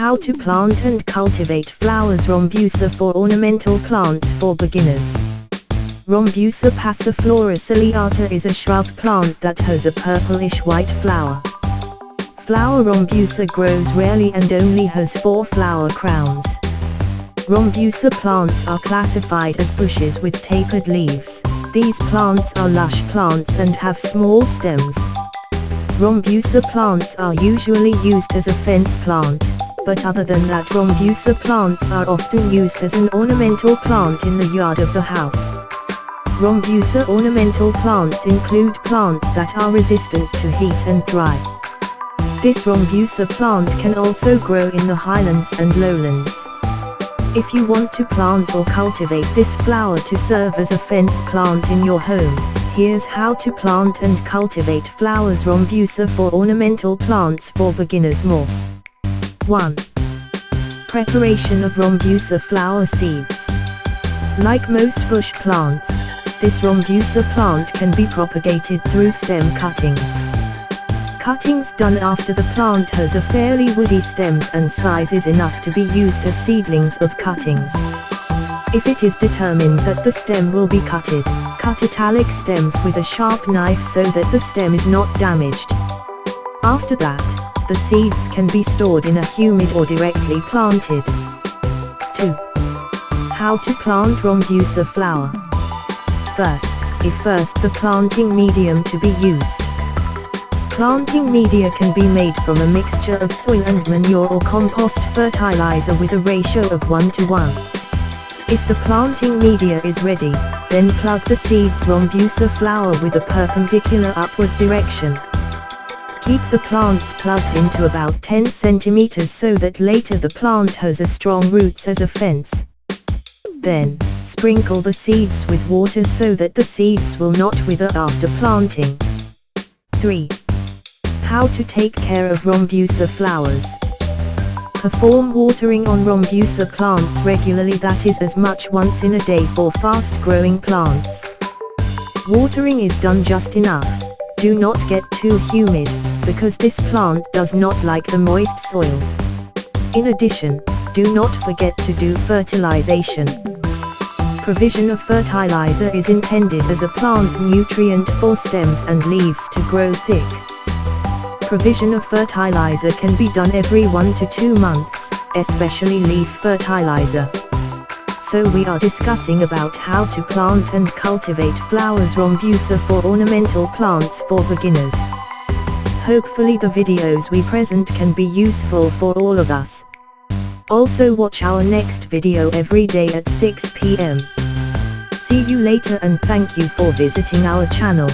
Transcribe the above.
How to plant and cultivate flowers. Rombusa for ornamental plants for beginners. Rombusa Passiflora Foetida is a shrub plant that has a purplish white flower. Flower Rombusa grows rarely and only has 4 flower crowns. Rombusa plants are classified as bushes with tapered leaves. These plants are lush plants and have small stems. Rombusa plants are usually used as a fence plant, but other than that, Rombusa plants are often used as an ornamental plant in the yard of the house. Rombusa ornamental plants include plants that are resistant to heat and dry. This Rombusa plant can also grow in the highlands and lowlands. If you want to plant or cultivate this flower to serve as a fence plant in your home, here's how to plant and cultivate flowers. Rombusa for ornamental plants for beginners. More. 1. Preparation of Rombusa flower seeds. Like most bush plants, this Rombusa plant can be propagated through stem cuttings. Cuttings done after the plant has a fairly woody stems and size is enough to be used as seedlings of cuttings. If it is determined that the stem will be cutted, cut italic stems with a sharp knife so that the stem is not damaged. After that, the seeds can be stored in a humid or directly planted. 2. How to plant Rombusa flower. First, the planting medium to be used. Planting media can be made from a mixture of soil and manure or compost fertilizer with a ratio of 1:1. If the planting media is ready, then plug the seeds Rombusa flower with a perpendicular upward direction. Keep the plants plugged into about 10 centimeters so that later the plant has a strong roots as a fence. Then, sprinkle the seeds with water so that the seeds will not wither after planting. 3. How to take care of Rombusa flowers. Perform watering on Rombusa plants regularly, that is as much once in a day for fast-growing plants. Watering is done just enough. Do not get too humid, because this plant does not like the moist soil. In addition, do not forget to do fertilization. Provision of fertilizer is intended as a plant nutrient for stems and leaves to grow thick. Provision of fertilizer can be done every 1 to 2 months, especially leaf fertilizer. So we are discussing about how to plant and cultivate flowers Rombusa for ornamental plants for beginners. Hopefully the videos we present can be useful for all of us. Also watch our next video every day at 6 p.m. See you later and thank you for visiting our channel.